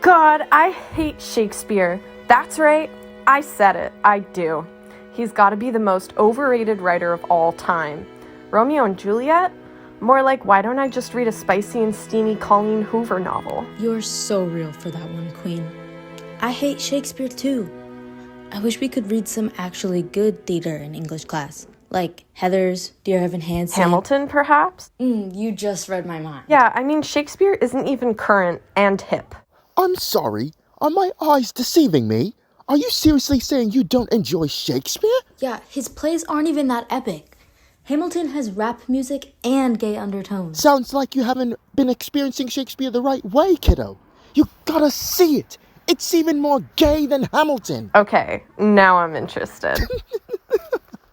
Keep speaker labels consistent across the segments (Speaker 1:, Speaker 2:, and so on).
Speaker 1: God, I hate Shakespeare. That's right, I said it. I do. He's got to be the most overrated writer of all time. Romeo and Juliet? More like, why don't I just read a spicy and steamy Colleen Hoover novel?
Speaker 2: You're so real for that one, Queen. I hate Shakespeare too. I wish we could read some actually good theater in English class. Like Heathers, Dear Evan Hansen.
Speaker 1: Hamilton, perhaps?
Speaker 2: You just read my mind.
Speaker 1: Yeah, I mean, Shakespeare isn't even current and hip.
Speaker 3: I'm sorry. Are my eyes deceiving me? Are you seriously saying you don't enjoy Shakespeare?
Speaker 2: Yeah, his plays aren't even that epic. Hamilton has rap music and gay undertones.
Speaker 3: Sounds like you haven't been experiencing Shakespeare the right way, kiddo. You gotta see it. It's even more gay than Hamilton.
Speaker 1: Okay, now I'm interested.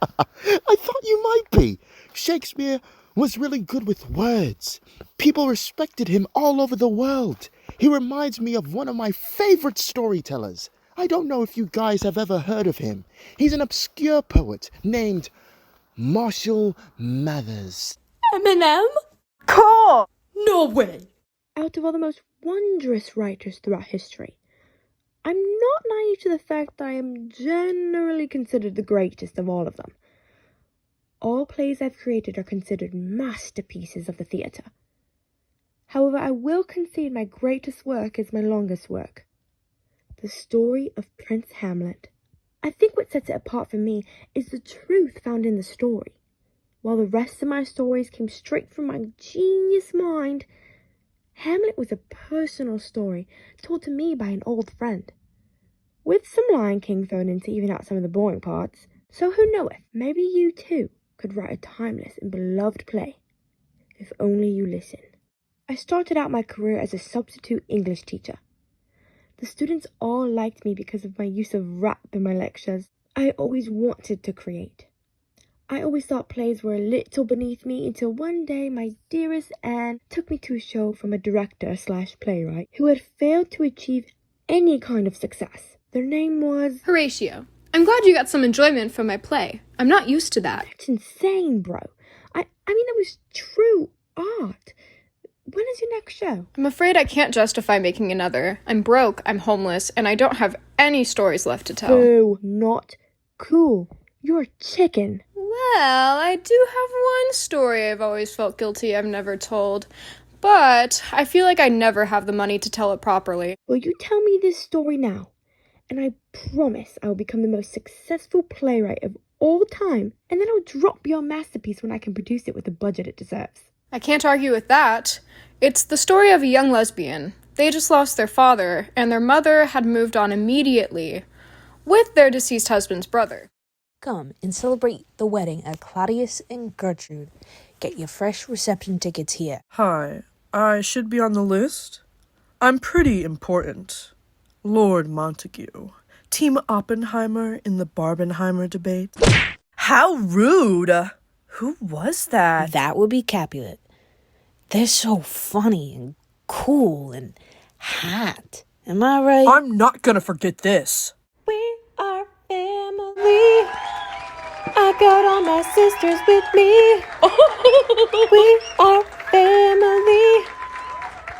Speaker 3: I thought you might be. Shakespeare was really good with words. People respected him all over the world. He reminds me of one of my favorite storytellers. I don't know if you guys have ever heard of him. He's an obscure poet named Marshall Mathers.
Speaker 2: Eminem?
Speaker 1: Cool!
Speaker 2: No way!
Speaker 4: Out of all the most wondrous writers throughout history, I'm not naive to the fact that I am generally considered the greatest of all of them. All plays I've created are considered masterpieces of the theatre. However, I will concede my greatest work is my longest work. The story of Prince Hamlet. I think what sets it apart for me is the truth found in the story. While the rest of my stories came straight from my genius mind, Hamlet was a personal story told to me by an old friend, with some Lion King thrown in to even out some of the boring parts. So who knoweth, maybe you too could write a timeless and beloved play, if only you listen. I started out my career as a substitute English teacher. The students all liked me because of my use of rap in my lectures. I always wanted to create. I always thought plays were a little beneath me until one day my dearest Anne took me to a show from a director/playwright who had failed to achieve any kind of success. Their name was
Speaker 5: Horatio. I'm glad you got some enjoyment from my play. I'm not used to that.
Speaker 4: That's insane, bro. I mean, it was true art. When is your next show?
Speaker 5: I'm afraid I can't justify making another. I'm broke, I'm homeless, and I don't have any stories left to tell.
Speaker 4: Boo, not cool. You're a chicken.
Speaker 5: Well, I do have one story I've always felt guilty I've never told. But I feel like I never have the money to tell it properly.
Speaker 4: Well, you tell me this story now, and I promise I will become the most successful playwright of all time, and then I'll drop your masterpiece when I can produce it with the budget it deserves.
Speaker 5: I can't argue with that. It's the story of a young lesbian. They just lost their father, and their mother had moved on immediately with their deceased husband's brother.
Speaker 6: Come and celebrate the wedding of Claudius and Gertrude. Get your fresh reception tickets here.
Speaker 7: Hi, I should be on the list? I'm pretty important. Lord Montague. Team Oppenheimer in the Barbenheimer debate. How rude! Who was that?
Speaker 6: That would be Capulet. They're so funny and cool and hot. Am I right?
Speaker 7: I'm not gonna forget this.
Speaker 4: We are family. I got all my sisters with me. We are family.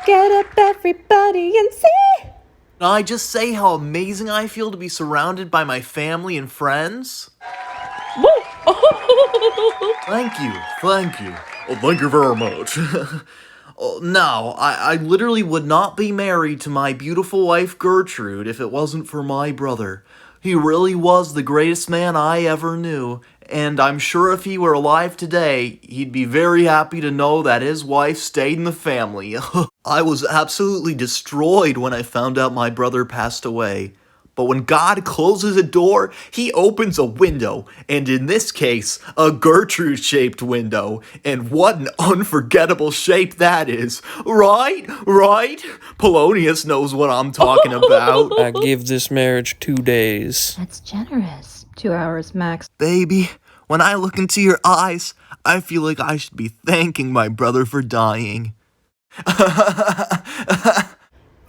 Speaker 4: Get up, everybody, and see.
Speaker 8: Can I just say how amazing I feel to be surrounded by my family and friends? Thank you. Oh, thank you very much. No, I literally would not be married to my beautiful wife Gertrude if it wasn't for my brother. He really was the greatest man I ever knew, and I'm sure if he were alive today, he'd be very happy to know that his wife stayed in the family. I was absolutely destroyed when I found out my brother passed away. But when God closes a door, he opens a window, and in this case, a Gertrude-shaped window. And what an unforgettable shape that is. Right? Polonius knows what I'm talking about.
Speaker 9: I give this marriage 2 days.
Speaker 10: That's generous. 2 hours max.
Speaker 8: Baby, when I look into your eyes, I feel like I should be thanking my brother for dying.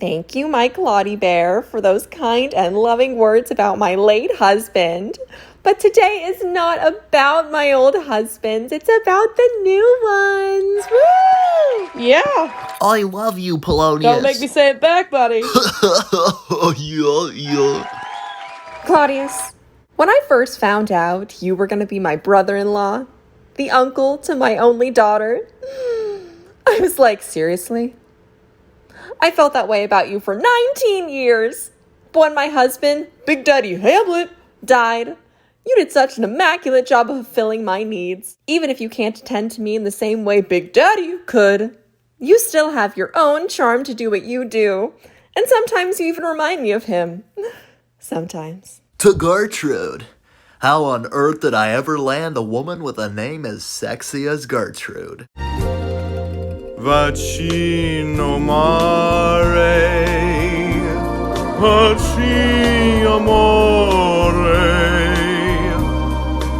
Speaker 11: Thank you, Mike Lottie Bear, for those kind and loving words about my late husband.
Speaker 1: But today is not about my old husbands. It's about the new ones. Woo!
Speaker 7: Yeah.
Speaker 8: I love you, Polonius.
Speaker 7: Don't make me say it back, buddy.
Speaker 8: yeah.
Speaker 1: Claudius, when I first found out you were going to be my brother-in-law, the uncle to my only daughter, I was like, seriously? I felt that way about you for 19 years. But when my husband, Big Daddy Hamlet, died, you did such an immaculate job of fulfilling my needs. Even if you can't attend to me in the same way Big Daddy could, you still have your own charm to do what you do. And sometimes you even remind me of him. Sometimes.
Speaker 8: To Gertrude. How on earth did I ever land a woman with a name as sexy as Gertrude?
Speaker 11: Vaccino mare, paci amore,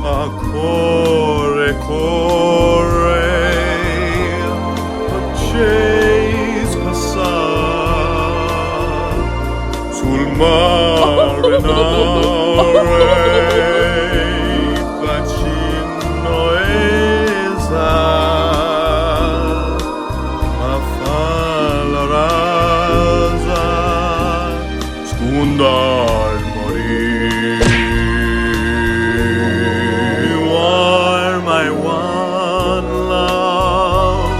Speaker 11: a core core, paces passar sul mare nare, vaccino esa. Al morir, you are my one love,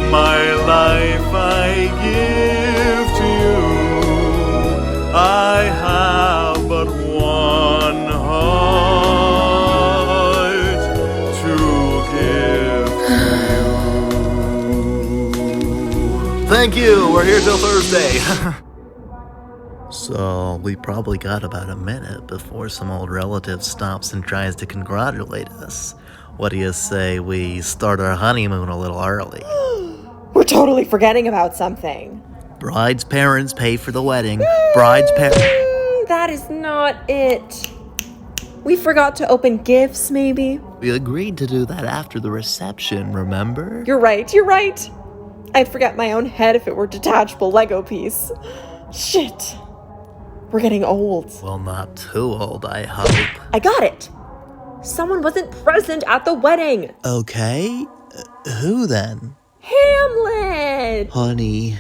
Speaker 11: my life I give to you. I have but one heart to give to you.
Speaker 8: Thank you. We're here till Thursday. So, we probably got about a minute before some old relative stops and tries to congratulate us. What do you say we start our honeymoon a little early?
Speaker 1: We're totally forgetting about something.
Speaker 8: Bride's parents pay for the wedding. Bride's parents...
Speaker 1: That is not it. We forgot to open gifts, maybe?
Speaker 8: We agreed to do that after the reception, remember?
Speaker 1: You're right. I'd forget my own head if it were a detachable Lego piece. Shit. We're getting old.
Speaker 8: Well, not too old, I hope.
Speaker 1: I got it. Someone wasn't present at the wedding.
Speaker 8: Okay. Who then?
Speaker 1: Hamlet!
Speaker 8: Honey,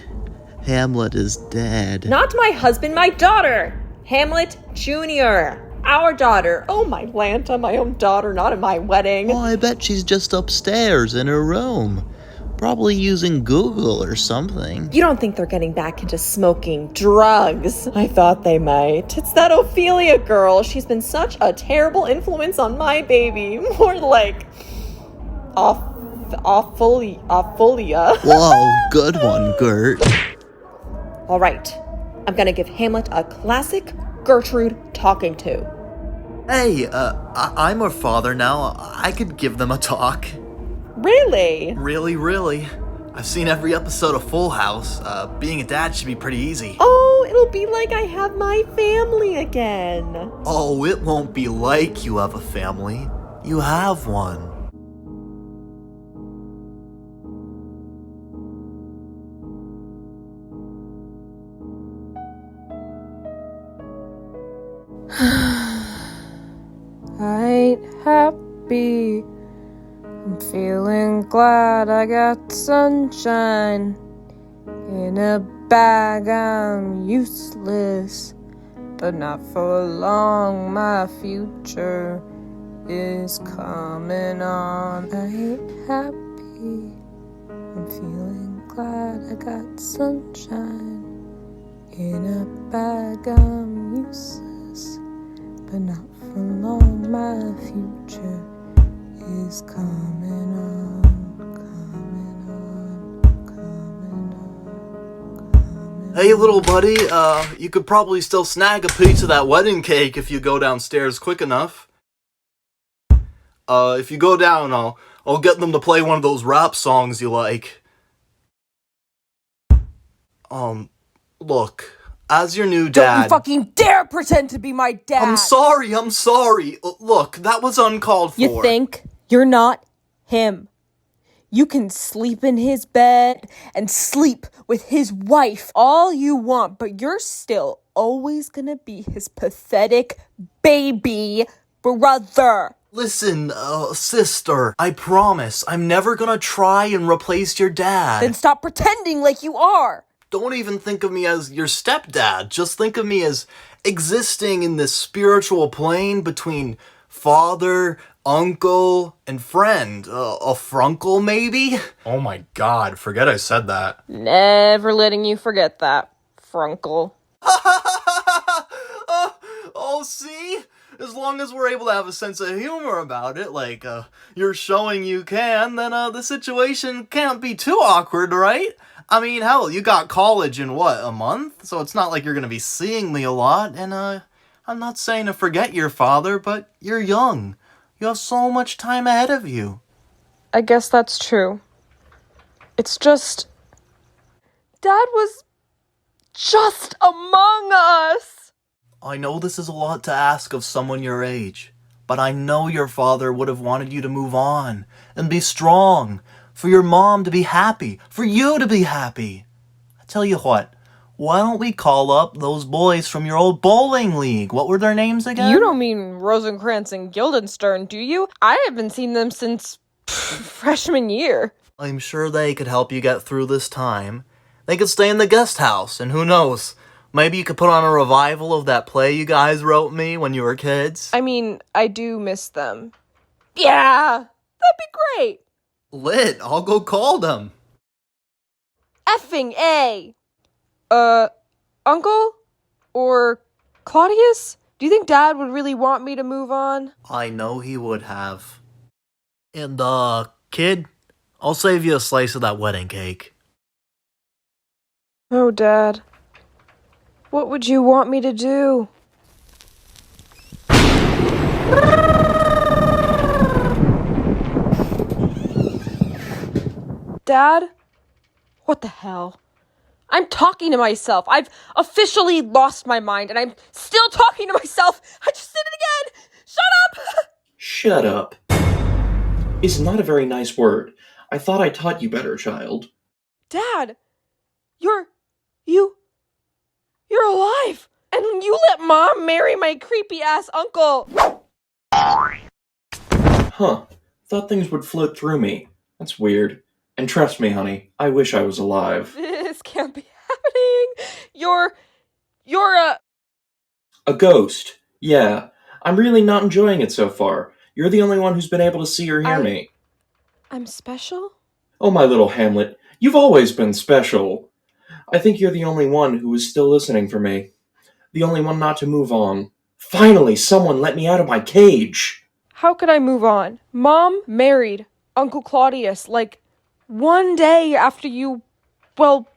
Speaker 8: Hamlet is dead.
Speaker 1: Not my husband, my daughter. Hamlet Jr. Our daughter. Oh, my Lanta, my own daughter, not at my wedding.
Speaker 8: Oh, I bet she's just upstairs in her room. Probably using Google or something.
Speaker 1: You don't think they're getting back into smoking drugs? I thought they might. It's that Ophelia girl. She's been such a terrible influence on my baby. More like... Ophelia.
Speaker 8: Whoa, good one, Gert.
Speaker 1: All right. I'm gonna give Hamlet a classic Gertrude talking to.
Speaker 8: Hey, I'm her father now. I could give them a talk.
Speaker 1: Really?
Speaker 8: Really. I've seen every episode of Full House. Being a dad should be pretty easy.
Speaker 1: Oh, it'll be like I have my family again.
Speaker 8: Oh, it won't be like you have a family. You have one.
Speaker 12: I ain't happy. I'm feeling glad I got sunshine. In a bag I'm useless, but not for long. My future is coming on. I ain't happy. I'm feeling glad I got sunshine. In a bag I'm useless, but not for long. My future is coming on, coming on.
Speaker 8: Hey, little buddy, you could probably still snag a piece of that wedding cake if you go downstairs quick enough. If you go down, I'll get them to play one of those rap songs you like. Look, as your new dad...
Speaker 12: Don't you fucking dare pretend to be my dad!
Speaker 8: I'm sorry. Look, that was uncalled for.
Speaker 12: You think you're not him? You can sleep in his bed and sleep with his wife all you want, but you're still always gonna be his pathetic baby brother.
Speaker 8: Listen, sister, I promise I'm never gonna try and replace your dad.
Speaker 12: Then stop pretending like you are.
Speaker 8: Don't even think of me as your stepdad. Just think of me as existing in this spiritual plane between father, uncle, and friend. A frunkle, maybe? Oh my god, forget I said that.
Speaker 12: Never letting you forget that, Frunkle.
Speaker 8: Oh, see? As long as we're able to have a sense of humor about it, like, you're showing you can, then, the situation can't be too awkward, right? I mean, hell, you got college in, what, a month? So it's not like you're gonna be seeing me a lot, and, I'm not saying to forget your father, but you're young. You have so much time ahead of you.
Speaker 12: I guess that's true. It's just... Dad was just among us!
Speaker 8: I know this is a lot to ask of someone your age, but I know your father would have wanted you to move on and be strong, for your mom to be happy, for you to be happy. I tell you what, why don't we call up those boys from your old bowling league? What were their names again?
Speaker 12: You don't mean Rosencrantz and Guildenstern, do you? I haven't seen them since freshman year.
Speaker 8: I'm sure they could help you get through this time. They could stay in the guest house, and who knows, maybe you could put on a revival of that play you guys wrote me when you were kids.
Speaker 12: I mean, I do miss them. Yeah, that'd be great.
Speaker 8: Lit, I'll go call them.
Speaker 12: Effing A! Uncle? Or Claudius? Do you think Dad would really want me to move on?
Speaker 8: I know he would have. And, kid, I'll save you a slice of that wedding cake.
Speaker 12: Oh, Dad. What would you want me to do? Dad? What the hell? I'm talking to myself. I've officially lost my mind, and I'm still talking to myself. I just did it again. Shut up!
Speaker 13: Shut up. Is not a very nice word. I thought I taught you better, child.
Speaker 12: Dad, you're alive, and you let Mom marry my creepy-ass uncle.
Speaker 13: Huh. Thought things would float through me. That's weird. And trust me, honey, I wish I was alive.
Speaker 12: This can't be happening. You're
Speaker 13: A ghost. Yeah. I'm really not enjoying it so far. You're the only one who's been able to see or hear me.
Speaker 12: I'm special?
Speaker 13: Oh, my little Hamlet, you've always been special. I think you're the only one who is still listening for me. The only one not to move on. Finally, someone let me out of my cage.
Speaker 12: How could I move on? Mom married Uncle Claudius, like, one day after you, well,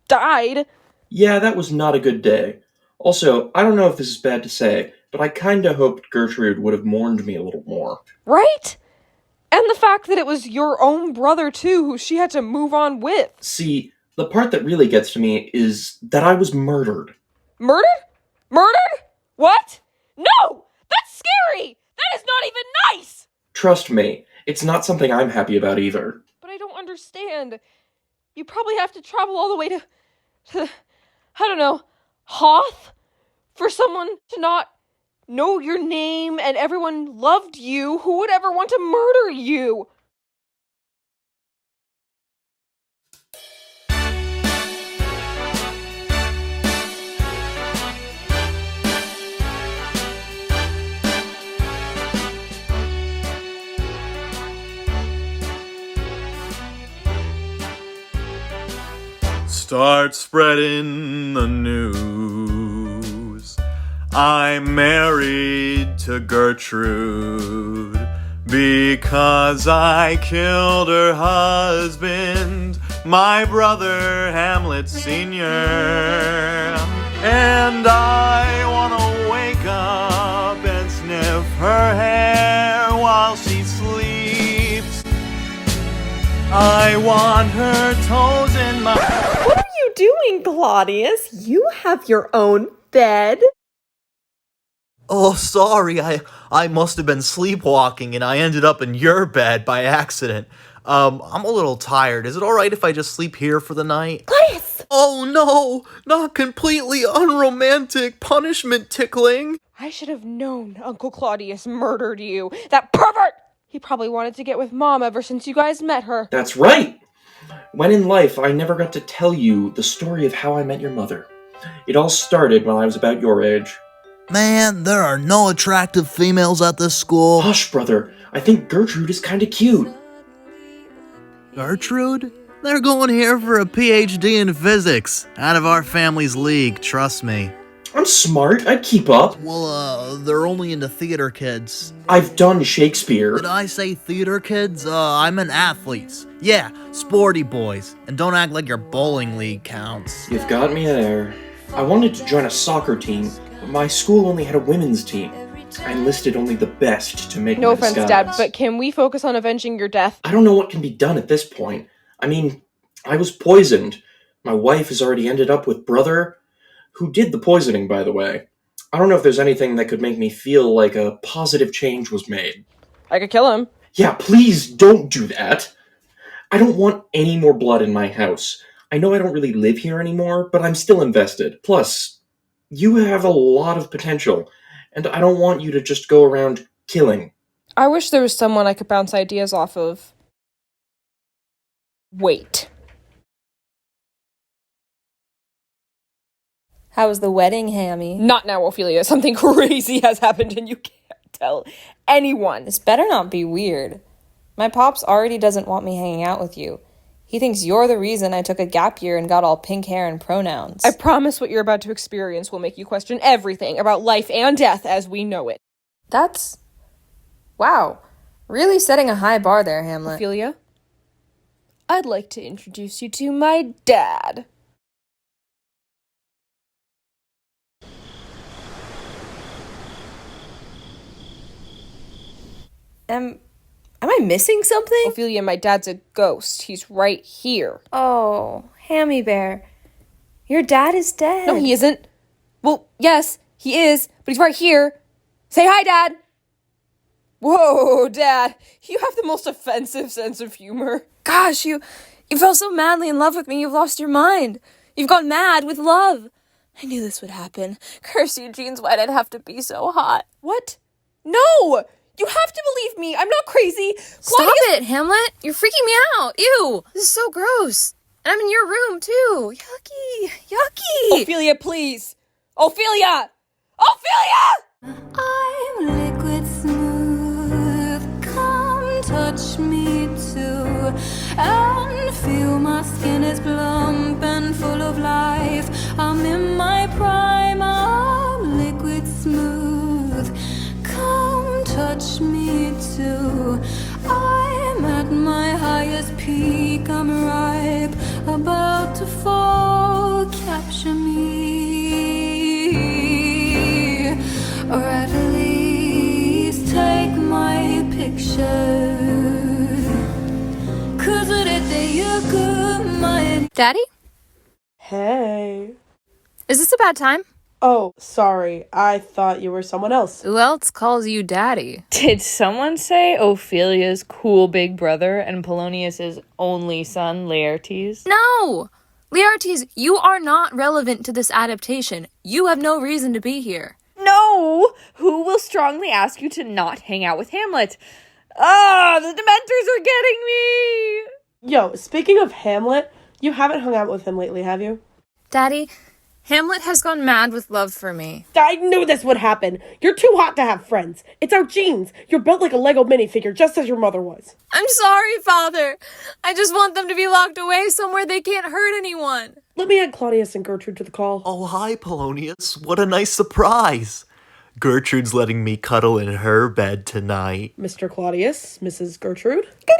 Speaker 12: died.
Speaker 13: Yeah, that was not a good day. Also, I don't know if this is bad to say, but I kinda hoped Gertrude would have mourned me a little more.
Speaker 12: Right? And the fact that it was your own brother, too, who she had to move on with.
Speaker 13: See, the part that really gets to me is that I was murdered.
Speaker 12: Murdered? Murdered? What? No! That's scary! That is not even nice!
Speaker 13: Trust me, it's not something I'm happy about either.
Speaker 12: But I don't understand. You probably have to travel all the way to I don't know, Hoth? For someone to not know your name and everyone loved you. Who would ever want to murder you?
Speaker 11: Start spreading the news. I'm married to Gertrude because I killed her husband, my brother Hamlet Sr. And I wanna wake up and sniff her hair while she sleeps. I want her toes in my...
Speaker 14: What are you doing, Claudius? You have your own bed.
Speaker 8: Oh, sorry, I must have been sleepwalking and I ended up in your bed by accident. I'm a little tired. Is it alright if I just sleep here for the night?
Speaker 14: Claudius!
Speaker 8: Oh no! Not completely unromantic punishment tickling!
Speaker 12: I should have known Uncle Claudius murdered you. That pervert! He probably wanted to get with Mom ever since you guys met her.
Speaker 13: That's right! When in life, I never got to tell you the story of how I met your mother. It all started when I was about your age.
Speaker 8: Man, there are no attractive females at this school.
Speaker 13: Hush, brother. I think Gertrude is kinda cute.
Speaker 8: Gertrude? They're going here for a PhD in physics. Out of our family's league, trust me.
Speaker 13: I'm smart. I'd keep up.
Speaker 8: Well, they're only into theater kids.
Speaker 13: I've done Shakespeare.
Speaker 8: Did I say theater kids? I meant athletes. Yeah, sporty boys. And don't act like your bowling league counts.
Speaker 13: You've got me there. I wanted to join a soccer team, but my school only had a women's team. I enlisted only the best to make
Speaker 12: No
Speaker 13: my
Speaker 12: offense,
Speaker 13: disguise.
Speaker 12: Dad, but can we focus on avenging your death?
Speaker 13: I don't know what can be done at this point. I mean, I was poisoned. My wife has already ended up with brother, who did the poisoning, by the way. I don't know if there's anything that could make me feel like a positive change was made.
Speaker 12: I could kill him.
Speaker 13: Yeah, please don't do that. I don't want any more blood in my house. I know I don't really live here anymore, but I'm still invested. Plus, you have a lot of potential, and I don't want you to just go around killing.
Speaker 12: I wish there was someone I could bounce ideas off of. Wait.
Speaker 2: How was the wedding, Hammy?
Speaker 12: Not now, Ophelia. Something crazy has happened and you can't tell anyone.
Speaker 2: This better not be weird. My pops already doesn't want me hanging out with you. He thinks you're the reason I took a gap year and got all pink hair and pronouns.
Speaker 12: I promise what you're about to experience will make you question everything about life and death as we know it.
Speaker 2: That's... wow. Really setting a high bar there, Hamlet.
Speaker 12: Ophelia, I'd like to introduce you to my dad.
Speaker 2: Am I missing something?
Speaker 12: Ophelia, my dad's a ghost. He's right here.
Speaker 2: Oh, Hammy Bear. Your dad is dead.
Speaker 12: No, he isn't. Well, yes, he is, but he's right here. Say hi, Dad. Whoa, Dad. You have the most offensive sense of humor.
Speaker 2: Gosh, you fell so madly in love with me, you've lost your mind. You've gone mad with love. I knew this would happen. Curse Eugene's why'd I'd have to be so hot.
Speaker 12: What? No! You have to believe me. I'm not crazy.
Speaker 2: Stop it, Hamlet. You're freaking me out. Ew. This is so gross. And I'm in your room, too. Yucky. Yucky.
Speaker 12: Ophelia, please. Ophelia! Ophelia!
Speaker 15: I'm liquid smooth. Come touch me too. And feel my skin is plump and full of life. I'm in my prime. I'm liquid smooth. Come touch me too. I'm at my highest peak. I'm ripe, about to fall. Capture me, or at least take my picture. 'Cause you're good, my
Speaker 2: Daddy?
Speaker 7: Hey.
Speaker 2: Is this a bad time?
Speaker 7: Oh, sorry. I thought you were someone else.
Speaker 2: Who else calls you Daddy?
Speaker 16: Did someone say Ophelia's cool big brother and Polonius's only son, Laertes?
Speaker 2: No! Laertes, you are not relevant to this adaptation. You have no reason to be here.
Speaker 16: No! Who will strongly ask you to not hang out with Hamlet? Ah, the Dementors are getting me!
Speaker 7: Yo, speaking of Hamlet, you haven't hung out with him lately, have you?
Speaker 2: Daddy, Hamlet has gone mad with love for me.
Speaker 7: I knew this would happen. You're too hot to have friends. It's our genes. You're built like a Lego minifigure, just as your mother was.
Speaker 2: I'm sorry, Father. I just want them to be locked away somewhere they can't hurt anyone.
Speaker 7: Let me add Claudius and Gertrude to the call.
Speaker 8: Oh, hi, Polonius. What a nice surprise. Gertrude's letting me cuddle in her bed tonight.
Speaker 7: Mr. Claudius, Mrs. Gertrude.
Speaker 14: Good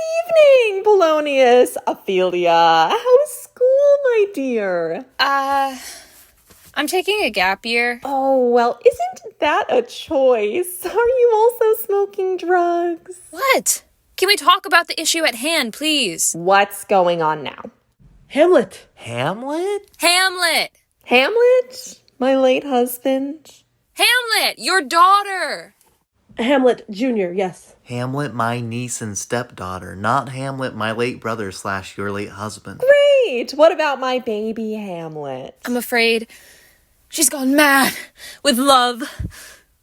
Speaker 14: evening, Polonius. Ophelia. How's school, my dear?
Speaker 2: I'm taking a gap year.
Speaker 14: Oh, well, isn't that a choice? Are you also smoking drugs?
Speaker 2: What? Can we talk about the issue at hand, please?
Speaker 14: What's going on now?
Speaker 7: Hamlet.
Speaker 8: Hamlet?
Speaker 2: Hamlet!
Speaker 14: Hamlet? My late husband?
Speaker 2: Hamlet, your daughter!
Speaker 14: Hamlet Jr., yes.
Speaker 8: Hamlet, my niece and stepdaughter, not Hamlet, my late brother / your late husband.
Speaker 14: Great! What about my baby Hamlet?
Speaker 2: I'm afraid she's gone mad with love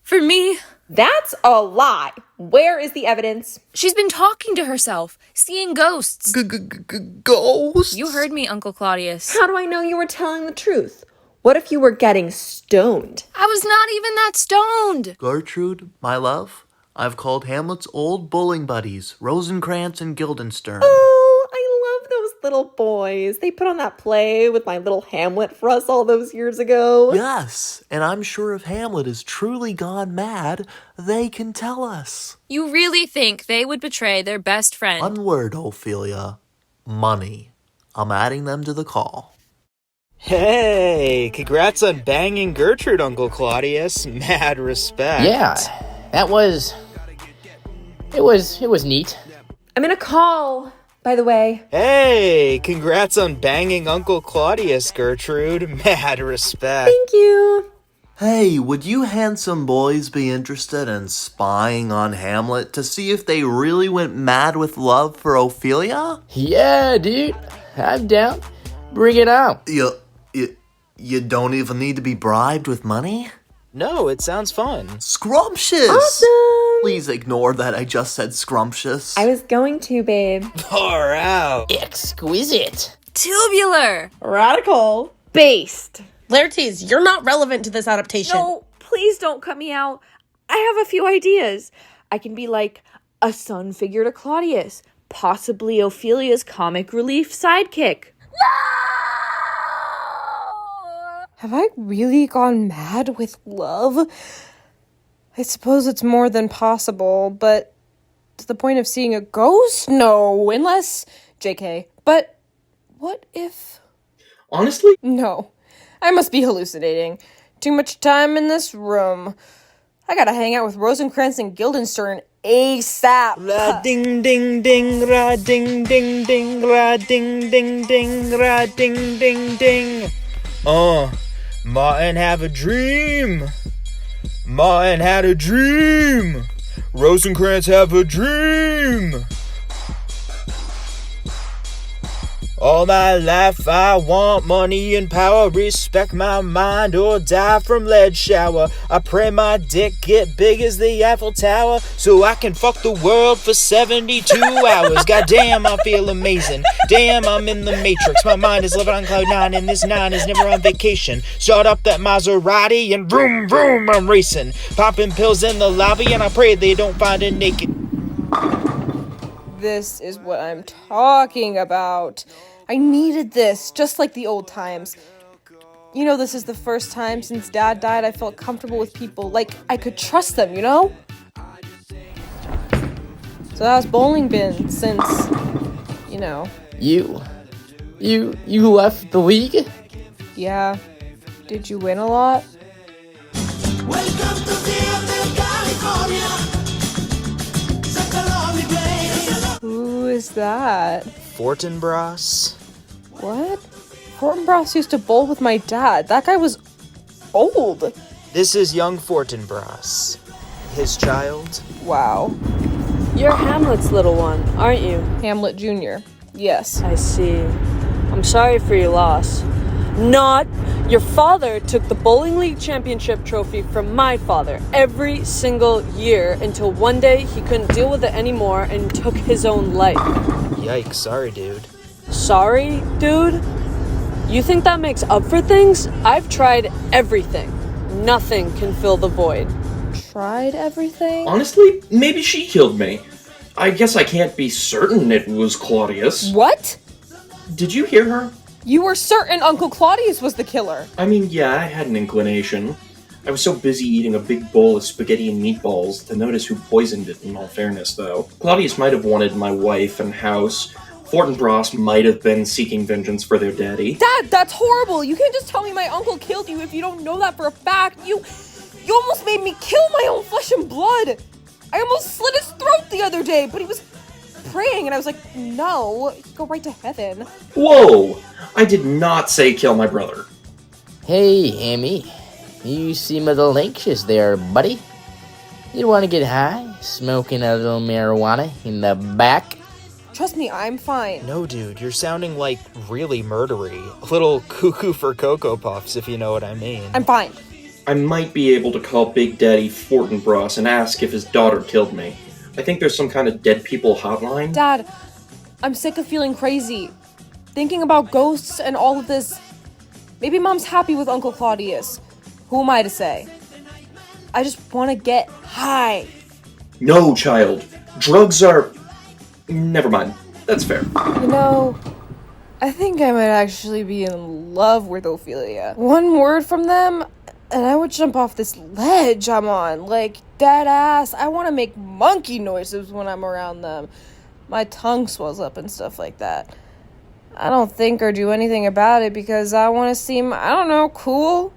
Speaker 2: for me.
Speaker 14: That's a lie. Where is the evidence?
Speaker 2: She's been talking to herself, seeing ghosts.
Speaker 8: Ghosts?
Speaker 2: You heard me, Uncle Claudius.
Speaker 14: How do I know you were telling the truth? What if you were getting stoned?
Speaker 2: I was not even that stoned.
Speaker 8: Gertrude, my love, I've called Hamlet's old bowling buddies, Rosencrantz and Guildenstern.
Speaker 14: Oh, I love those little boys. They put on that play with my little Hamlet for us all those years ago.
Speaker 8: Yes, and I'm sure if Hamlet is truly gone mad, they can tell us.
Speaker 2: You really think they would betray their best friend?
Speaker 8: One word, Ophelia. Money. I'm adding them to the call.
Speaker 17: Hey, congrats on banging Gertrude, Uncle Claudius. Mad respect.
Speaker 18: Yeah, that was... It was neat.
Speaker 14: I'm in a call, by the way.
Speaker 17: Hey, congrats on banging Uncle Claudius, Gertrude. Mad respect.
Speaker 14: Thank you.
Speaker 8: Hey, would you handsome boys be interested in spying on Hamlet to see if they really went mad with love for Ophelia?
Speaker 18: Yeah, dude. I'm down. Bring it on.
Speaker 8: You don't even need to be bribed with money?
Speaker 17: No, it sounds fun.
Speaker 8: Scrumptious!
Speaker 14: Awesome!
Speaker 8: Please ignore that I just said scrumptious.
Speaker 14: I was going to, babe.
Speaker 17: Far out.
Speaker 18: Exquisite.
Speaker 2: Tubular.
Speaker 14: Radical.
Speaker 16: Based.
Speaker 6: Laertes, you're not relevant to this adaptation.
Speaker 16: No, please don't cut me out. I have a few ideas. I can be like a sun figure to Claudius, possibly Ophelia's comic relief sidekick.
Speaker 1: Have I really gone mad with love? I suppose it's more than possible, but to the point of seeing a ghost? No, unless... JK. But what if...
Speaker 13: Honestly?
Speaker 1: No. I must be hallucinating. Too much time in this room. I gotta hang out with Rosencrantz and Guildenstern ASAP.
Speaker 17: Ra ding ding ding, ra ding ding ding, ra ding ding ding, ra ding ding ding. Martin have a dream. Martin had a dream. Rosencrantz have a dream. All my life I want money and power, respect my mind or die from lead shower. I pray my dick get big as the Eiffel Tower so I can fuck the world for 72 hours. Goddamn, I feel amazing. Damn, I'm in the Matrix. My mind is living on cloud 9 and this 9 is never on vacation. Start up that Maserati and vroom vroom I'm racing. Popping pills in the lobby and I pray they don't find it naked.
Speaker 1: This is what I'm talking about. I needed this, just like the old times. You know, this is the first time since Dad died I felt comfortable with people, like I could trust them, you know? So how's bowling been since, you know?
Speaker 18: You left the league?
Speaker 1: Yeah. Did you win a lot?
Speaker 15: Welcome to California.
Speaker 1: Who is that?
Speaker 17: Fortinbras?
Speaker 1: What? Fortinbras used to bowl with my dad. That guy was old.
Speaker 17: This is young Fortinbras. His child.
Speaker 1: Wow.
Speaker 19: You're Hamlet's little one, aren't you?
Speaker 1: Hamlet Jr. Yes.
Speaker 19: I see. I'm sorry for your loss. Not! Your father took the Bowling League Championship trophy from my father every single year until one day he couldn't deal with it anymore and took his own life.
Speaker 17: Yikes, sorry, dude.
Speaker 19: Sorry, dude? You think that makes up for things? I've tried everything. Nothing can fill the void.
Speaker 1: Tried everything?
Speaker 13: Honestly, maybe she killed me. I guess I can't be certain it was Claudius.
Speaker 1: What?
Speaker 13: Did you hear her?
Speaker 1: You were certain Uncle Claudius was the killer.
Speaker 13: I mean, yeah, I had an inclination. I was so busy eating a big bowl of spaghetti and meatballs to notice who poisoned it, in all fairness, though. Claudius might have wanted my wife and house. Fortinbras might have been seeking vengeance for their daddy.
Speaker 1: Dad, that's horrible! You can't just tell me my uncle killed you if you don't know that for a fact. You almost made me kill my own flesh and blood! I almost slit his throat the other day, but he was praying, and I was like, no, he'd go right to heaven.
Speaker 13: Whoa! I did not say kill my brother.
Speaker 18: Hey, Hammy. You seem a little anxious there, buddy. You'd want to get high, smoking a little marijuana in the back.
Speaker 12: Trust me, I'm fine.
Speaker 17: No, dude, you're sounding like really murdery. A little cuckoo for Cocoa Puffs, if you know what I mean.
Speaker 12: I'm fine.
Speaker 13: I might be able to call Big Daddy Fortinbras and ask if his daughter killed me. I think there's some kind of dead people hotline.
Speaker 12: Dad, I'm sick of feeling crazy. Thinking about ghosts and all of this. Maybe Mom's happy with Uncle Claudius. Who am I to say? I just want to get high.
Speaker 13: No, child. Drugs are... Never mind. That's fair.
Speaker 12: You know, I think I might actually be in love with Ophelia. One word from them, and I would jump off this ledge I'm on. Like, dead ass. I want to make monkey noises when I'm around them. My tongue swells up and stuff like that. I don't think or do anything about it because I want to seem, I don't know, cool.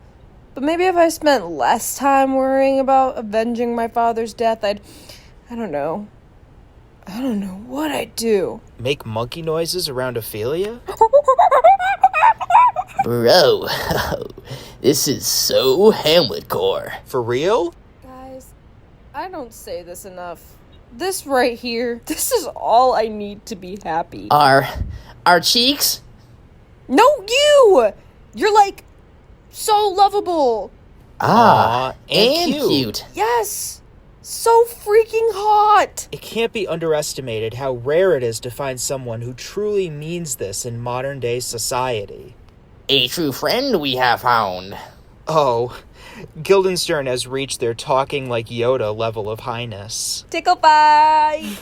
Speaker 12: But maybe if I spent less time worrying about avenging my father's death, I don't know what I'd do.
Speaker 17: Make monkey noises around Ophelia?
Speaker 18: Bro, this is so Hamlet-core.
Speaker 17: For real?
Speaker 12: Guys, I don't say this enough. This right here, this is all I need to be happy.
Speaker 18: Our cheeks?
Speaker 12: No, you! You're like, so lovable.
Speaker 18: Ah, and cute.
Speaker 12: Yes! So freaking hot!
Speaker 17: It can't be underestimated how rare it is to find someone who truly means this in modern-day society.
Speaker 18: A true friend we have found.
Speaker 17: Oh, Guildenstern has reached their talking like Yoda level of highness.
Speaker 12: Tickle five!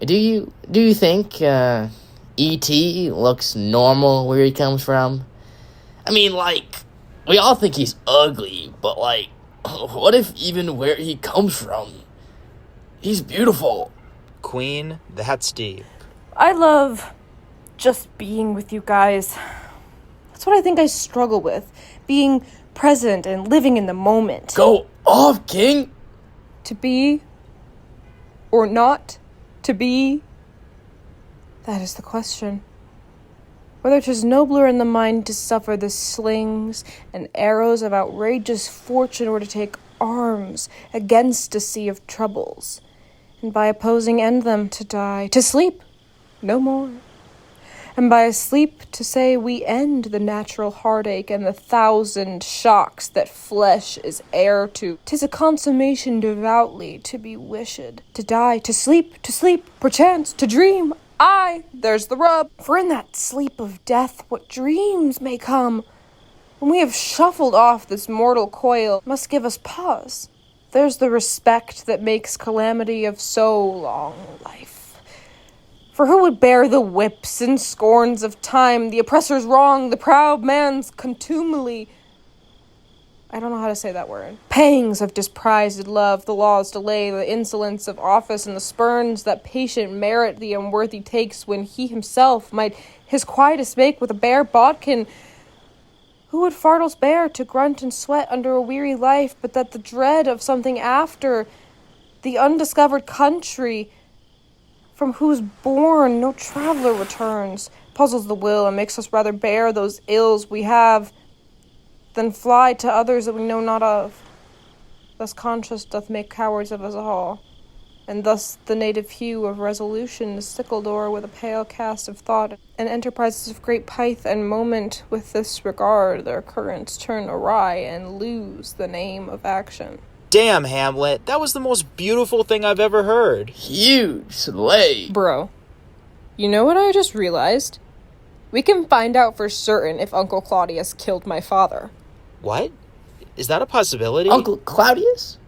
Speaker 18: Do you think E.T. looks normal where he comes from? I mean, like, we all think he's ugly, but like, what if even where he comes from, he's beautiful?
Speaker 17: Queen, that's deep.
Speaker 12: I love just being with you guys. That's what I think I struggle with. Being present and living in the moment.
Speaker 18: Go off, King!
Speaker 12: To be or not to be, that is the question. Whether 'tis nobler in the mind to suffer the slings and arrows of outrageous fortune or to take arms against a sea of troubles, and by opposing end them to die, to sleep, no more. And by a sleep to say we end the natural heartache and the 1,000 shocks that flesh is heir to. 'Tis a consummation devoutly to be wished, to die, to sleep, perchance, to dream. Aye, there's the rub. For in that sleep of death, what dreams may come, when we have shuffled off this mortal coil, must give us pause. There's the respect that makes calamity of so long life. For who would bear the whips and scorns of time, the oppressor's wrong, the proud man's contumely? I don't know how to say that word. Pangs of disprized love, the law's delay, the insolence of office, and the spurns that patient merit the unworthy takes when he himself might his quietest make with a bare bodkin. Who would fartles bear to grunt and sweat under a weary life, but that the dread of something after, the undiscovered country, from whose bourne no traveller returns, puzzles the will and makes us rather bear those ills we have than fly to others that we know not of. Thus conscience doth make cowards of us all, and thus the native hue of resolution is sickled o'er with a pale cast of thought, and enterprises of great pith and moment with this regard their currents turn awry and lose the name of action.
Speaker 17: Damn, Hamlet, that was the most beautiful thing I've ever heard.
Speaker 18: Huge slay.
Speaker 12: Bro, you know what I just realized? We can find out for certain if Uncle Claudius killed my father.
Speaker 17: What? Is that a possibility?
Speaker 18: Uncle Claudius?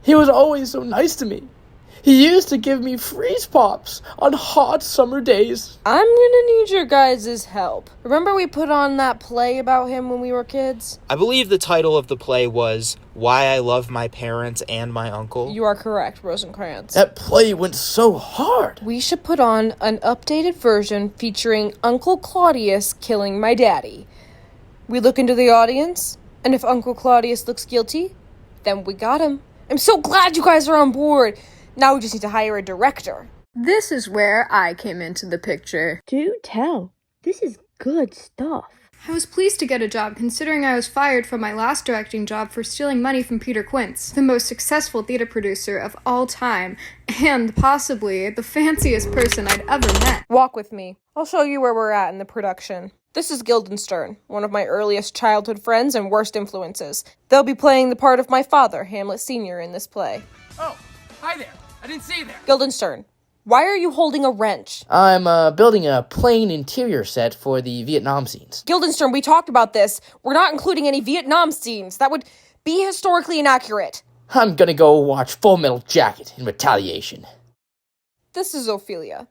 Speaker 18: He was always so nice to me. He used to give me freeze pops on hot summer days.
Speaker 12: I'm gonna need your guys' help. Remember we put on that play about him when we were kids?
Speaker 17: I believe the title of the play was Why I Love My Parents and My Uncle.
Speaker 12: You are correct, Rosencrantz.
Speaker 18: That play went so hard.
Speaker 12: We should put on an updated version featuring Uncle Claudius killing my daddy. We look into the audience, and if Uncle Claudius looks guilty, then we got him. I'm so glad you guys are on board. Now we just need to hire a director.
Speaker 5: This is where I came into the picture.
Speaker 4: Do tell. This is good stuff.
Speaker 5: I was pleased to get a job, considering I was fired from my last directing job for stealing money from Peter Quince, the most successful theater producer of all time, and possibly the fanciest person I'd ever met.
Speaker 12: Walk with me. I'll show you where we're at in the production. This is Guildenstern, one of my earliest childhood friends and worst influences. They'll be playing the part of my father, Hamlet Sr., in this play.
Speaker 20: Oh, hi there. I didn't see you there.
Speaker 12: Guildenstern, why are you holding a wrench?
Speaker 18: I'm building a plain interior set for the Vietnam scenes.
Speaker 12: Guildenstern, we talked about this. We're not including any Vietnam scenes. That would be historically inaccurate.
Speaker 18: I'm gonna go watch Full Metal Jacket in retaliation.
Speaker 12: This is Ophelia.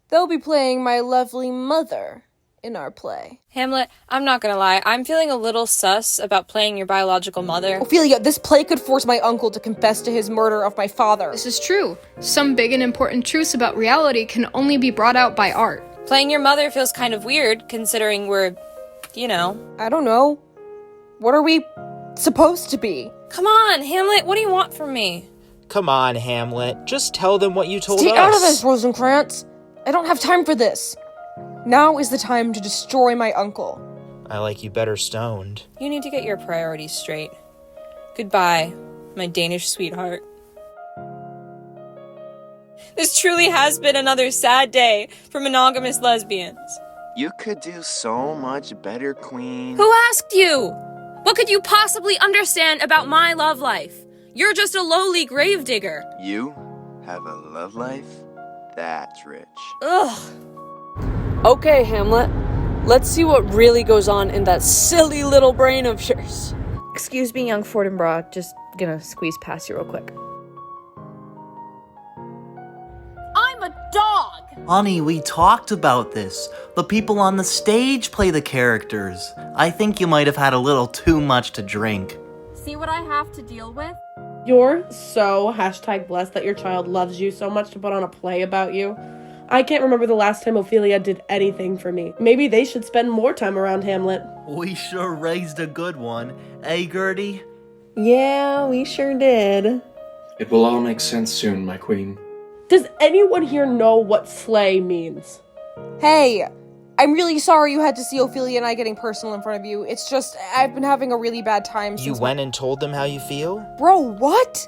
Speaker 12: They'll be playing my lovely mother in our play.
Speaker 21: Hamlet, I'm not gonna lie, I'm feeling a little sus about playing your biological mother.
Speaker 12: Ophelia, this play could force my uncle to confess to his murder of my father.
Speaker 5: This is true. Some big and important truths about reality can only be brought out by art.
Speaker 21: Playing your mother feels kind of weird, considering we're, you know.
Speaker 12: I don't know. What are we supposed to be?
Speaker 21: Come on, Hamlet, what do you want from me?
Speaker 17: Come on, Hamlet. Just tell them what you told us.
Speaker 12: Stay out of this, Rosencrantz! I don't have time for this. Now is the time to destroy my uncle.
Speaker 17: I like you better stoned.
Speaker 21: You need to get your priorities straight. Goodbye, my Danish sweetheart. This truly has been another sad day for monogamous lesbians.
Speaker 22: You could do so much better, Queen.
Speaker 21: Who asked you? What could you possibly understand about my love life? You're just a lowly gravedigger.
Speaker 22: You have a love life? That's rich.
Speaker 21: Ugh.
Speaker 19: Okay, Hamlet. Let's see what really goes on in that silly little brain of yours.
Speaker 16: Excuse me, young Fortinbras. Just gonna squeeze past you real quick.
Speaker 21: I'm a dog!
Speaker 8: Honey, we talked about this. The people on the stage play the characters. I think you might have had a little too much to drink.
Speaker 21: See what I have to deal with?
Speaker 23: You're so #blessed that your child loves you so much to put on a play about you. I can't remember the last time Ophelia did anything for me. Maybe they should spend more time around Hamlet.
Speaker 8: We sure raised a good one, eh, Gertie?
Speaker 14: Yeah, we sure did.
Speaker 13: It will all make sense soon, my queen.
Speaker 23: Does anyone here know what slay means?
Speaker 12: Hey, I'm really sorry you had to see Ophelia and I getting personal in front of you. It's just, I've been having a really bad time
Speaker 17: You
Speaker 12: since—
Speaker 17: went and told them how you feel?
Speaker 12: Bro, what?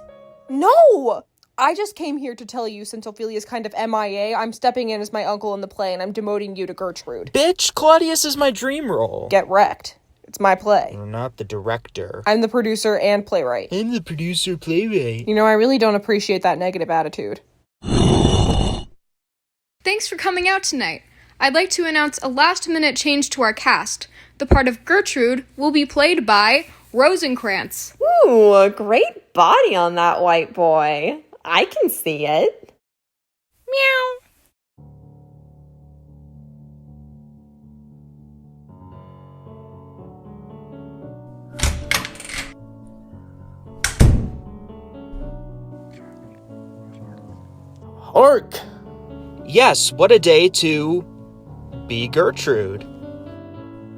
Speaker 12: No! I just came here to tell you, since Ophelia's kind of MIA, I'm stepping in as my uncle in the play and I'm demoting you to Gertrude.
Speaker 17: Bitch, Claudius is my dream role.
Speaker 12: Get wrecked. It's my play.
Speaker 17: You're not the director.
Speaker 12: I'm the producer and playwright.
Speaker 17: I'm the producer playwright.
Speaker 12: You know, I really don't appreciate that negative attitude.
Speaker 5: Thanks for coming out tonight. I'd like to announce a last-minute change to our cast. The part of Gertrude will be played by Rosencrantz.
Speaker 14: Ooh, a great body on that white boy. I can see it.
Speaker 21: Meow.
Speaker 17: Orc! Yes, what a day to be Gertrude.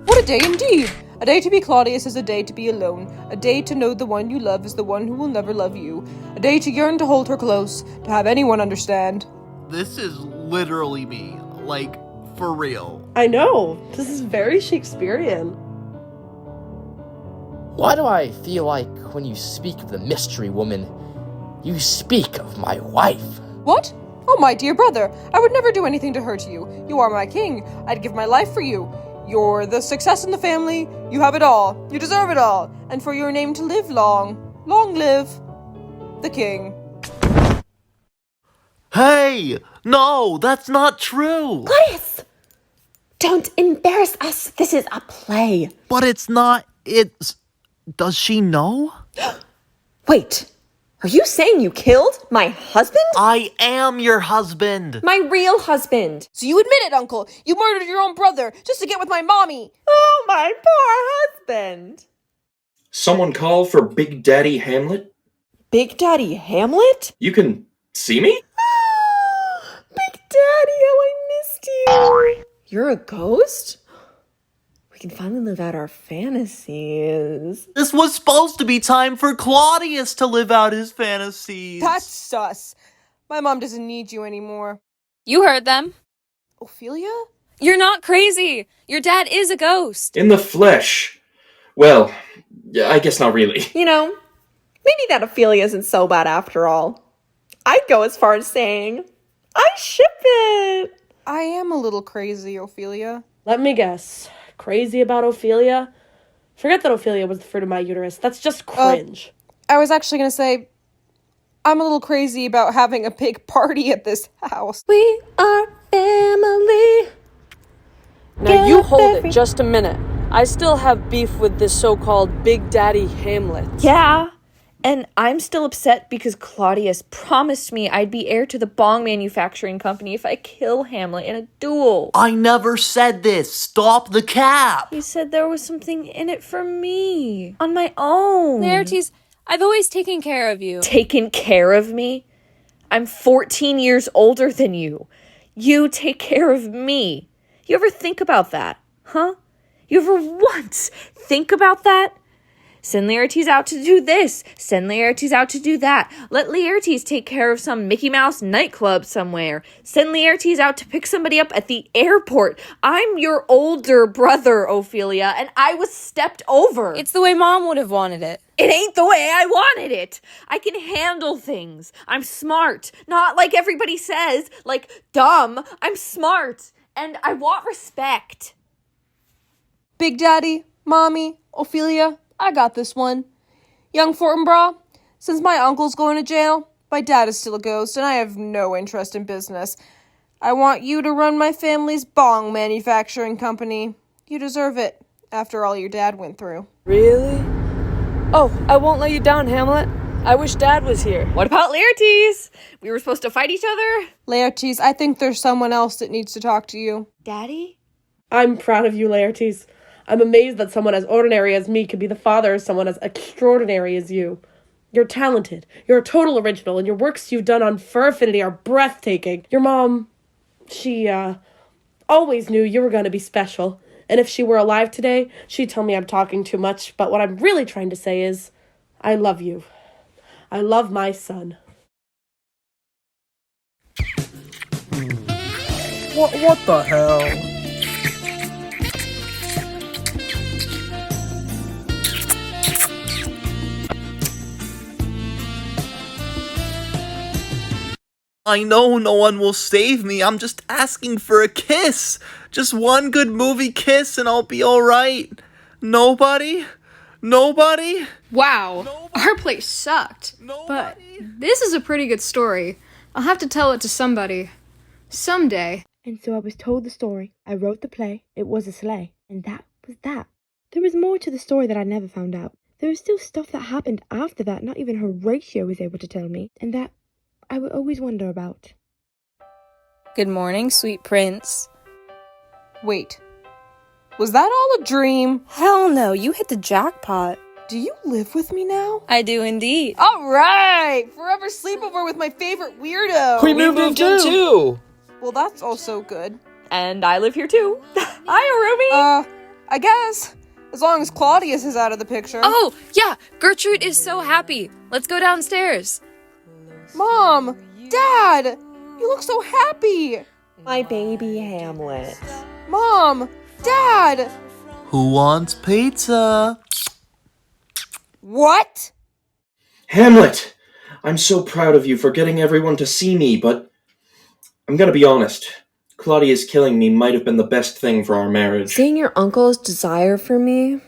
Speaker 12: What a day indeed! A day to be Claudius is a day to be alone. A day to know the one you love is the one who will never love you. A day to yearn to hold her close, to have anyone understand.
Speaker 8: This is literally me. Like, for real.
Speaker 23: I know. This is very Shakespearean.
Speaker 18: Why do I feel like when you speak of the mystery woman, you speak of my wife?
Speaker 12: What? Oh, my dear brother, I would never do anything to hurt you. You are my king. I'd give my life for you. You're the success in the family. You have it all. You deserve it all. And for your name to live long, long live the king.
Speaker 8: Hey! No, that's not true!
Speaker 14: Claudius! Don't embarrass us. This is a play.
Speaker 8: But it's not. It's. Does she know?
Speaker 14: Wait. Are you saying you killed my husband?
Speaker 8: I am your husband!
Speaker 14: My real husband.
Speaker 12: So you admit it, uncle. You murdered your own brother just to get with my mommy.
Speaker 14: Oh, my poor husband.
Speaker 13: Someone call for Big Daddy Hamlet?
Speaker 14: Big Daddy Hamlet?
Speaker 13: You can see me?
Speaker 14: Big Daddy, how I missed you. You're a ghost? We can finally live out our fantasies.
Speaker 8: This was supposed to be time for Claudius to live out his fantasies.
Speaker 12: That's sus. My mom doesn't need you anymore.
Speaker 21: You heard them.
Speaker 12: Ophelia?
Speaker 21: You're not crazy. Your dad is a ghost.
Speaker 13: In the flesh. Well, I guess not really.
Speaker 14: You know, maybe that Ophelia isn't so bad after all. I'd go as far as saying, I ship it.
Speaker 3: I am a little crazy, Ophelia.
Speaker 23: Let me guess. Crazy about Ophelia? Forget that Ophelia was the fruit of my uterus. That's just cringe.
Speaker 3: I was actually going to say, I'm a little crazy about having a big party at this house.
Speaker 14: We are family.
Speaker 19: Now you hold it just a minute. I still have beef with this so-called Big Daddy Hamlet.
Speaker 16: Yeah, and I'm still upset because Claudius promised me I'd be heir to the bong manufacturing company if I kill Hamlet in a duel.
Speaker 8: I never said this. Stop the cap.
Speaker 16: He said there was something in it for me. On my own.
Speaker 21: Laertes, I've always taken care of you.
Speaker 16: Taken care of me? I'm 14 years older than you. You take care of me. You ever think about that? Huh? You ever once think about that? Send Laertes out to do this. Send Laertes out to do that. Let Laertes take care of some Mickey Mouse nightclub somewhere. Send Laertes out to pick somebody up at the airport. I'm your older brother, Ophelia, and I was stepped over.
Speaker 21: It's the way Mom would have wanted it.
Speaker 16: It ain't the way I wanted it. I can handle things. I'm smart. Not like everybody says, like dumb. I'm smart. And I want respect.
Speaker 3: Big Daddy, Mommy, Ophelia, I got this one. Young Fortinbras, since my uncle's going to jail, my dad is still a ghost, and I have no interest in business. I want you to run my family's bong manufacturing company. You deserve it, after all your dad went through.
Speaker 19: Really? Oh, I won't let you down, Hamlet. I wish Dad was here.
Speaker 16: What about Laertes? We were supposed to fight each other?
Speaker 3: Laertes, I think there's someone else that needs to talk to you.
Speaker 16: Daddy?
Speaker 23: I'm proud of you, Laertes. I'm amazed that someone as ordinary as me could be the father of someone as extraordinary as you. You're talented, you're a total original, and your works you've done on Fur Affinity are breathtaking. Your mom, she, always knew you were going to be special. And if she were alive today, she'd tell me I'm talking too much, but what I'm really trying to say is, I love you. I love my son.
Speaker 7: What the hell?
Speaker 8: I know no one will save me. I'm just asking for a kiss. Just one good movie kiss and I'll be alright. Nobody? Nobody?
Speaker 5: Wow, our place sucked. But this is a pretty good story. I'll have to tell it to somebody. Someday.
Speaker 4: And so I was told the story. I wrote the play. It was a sleigh. And that was that. There was more to the story that I never found out. There was still stuff that happened after that not even Horatio was able to tell me. And that I would always wonder about.
Speaker 21: Good morning, sweet prince.
Speaker 3: Wait, was that all a dream?
Speaker 21: Hell no, you hit the jackpot.
Speaker 3: Do you live with me now?
Speaker 21: I do indeed.
Speaker 3: Alright! Forever sleepover with my favorite weirdo!
Speaker 17: We moved in too!
Speaker 3: Well, that's also good.
Speaker 16: And I live here too. Hi, Arumi!
Speaker 3: I guess. As long as Claudius is out of the picture.
Speaker 21: Oh, yeah, Gertrude is so happy. Let's go downstairs.
Speaker 3: Mom! Dad! You look so happy!
Speaker 14: My baby Hamlet.
Speaker 3: Mom! Dad!
Speaker 8: Who wants pizza?
Speaker 3: What?
Speaker 13: Hamlet! I'm so proud of you for getting everyone to see me, but I'm gonna be honest. Claudius killing me might have been the best thing for our marriage.
Speaker 14: Seeing your uncle's desire for me,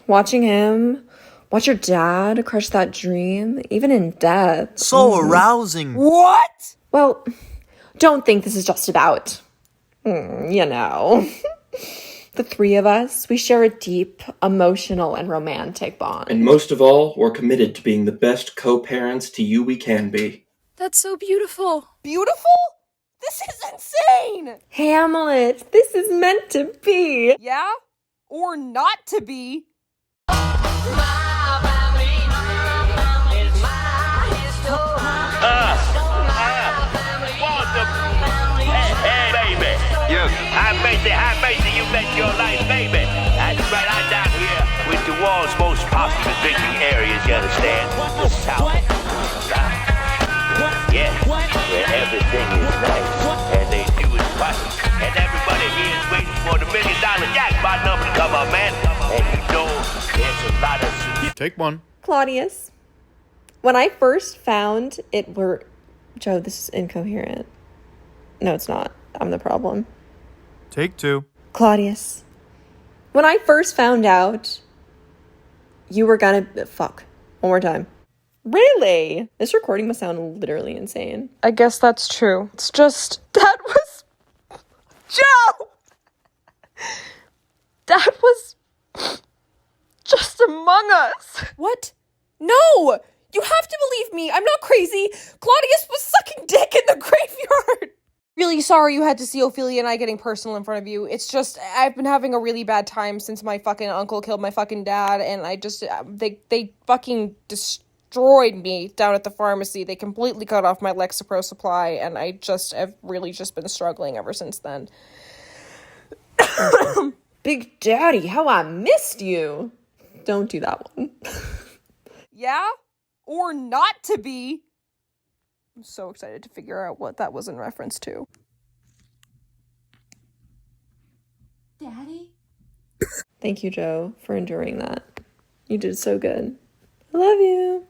Speaker 14: watching him, watch your dad crush that dream, even in death.
Speaker 8: So arousing.
Speaker 3: What?
Speaker 14: Well, don't think this is just about, you know. The three of us, we share a deep, emotional, and romantic bond.
Speaker 13: And most of all, we're committed to being the best co-parents to you we can be.
Speaker 21: That's so beautiful.
Speaker 3: Beautiful? This is insane!
Speaker 14: Hamlet, this is meant to be.
Speaker 3: Yeah? Or not to be.
Speaker 9: Hey, baby. Yes. Have mercy, you bet your life, baby. That's right, I'm down here with the world's most popular drinking areas, you understand? The South. Yeah, where everything is nice, and they do it right, and everybody here is waiting for the $1 million jackpot number to come up, man. And you know there's a lot of...
Speaker 2: Take one.
Speaker 14: Claudius, when I first found it were... Joe, this is incoherent. No, it's not. I'm the problem.
Speaker 2: Take two.
Speaker 14: Claudius, when I first found out you were gonna... Fuck. One more time. Really? This recording must sound literally insane.
Speaker 3: I guess that's true. It's just... That was... Joe! That was... just Among Us. What? No! You have to believe me. I'm not crazy. Claudius was sucking dick in the graveyard. Really sorry you had to see Ophelia and I getting personal in front of you. It's just, I've been having a really bad time since my fucking uncle killed my fucking dad, and I just, they fucking destroyed me down at the pharmacy. They completely cut off my Lexapro supply, and I've really just been struggling ever since then.
Speaker 14: Big Daddy, how I missed you. Don't do that one.
Speaker 3: Yeah? Or not to be. I'm so excited to figure out what that was in reference to.
Speaker 14: Daddy? Thank you, Joe, for enduring that. You did so good. I love you.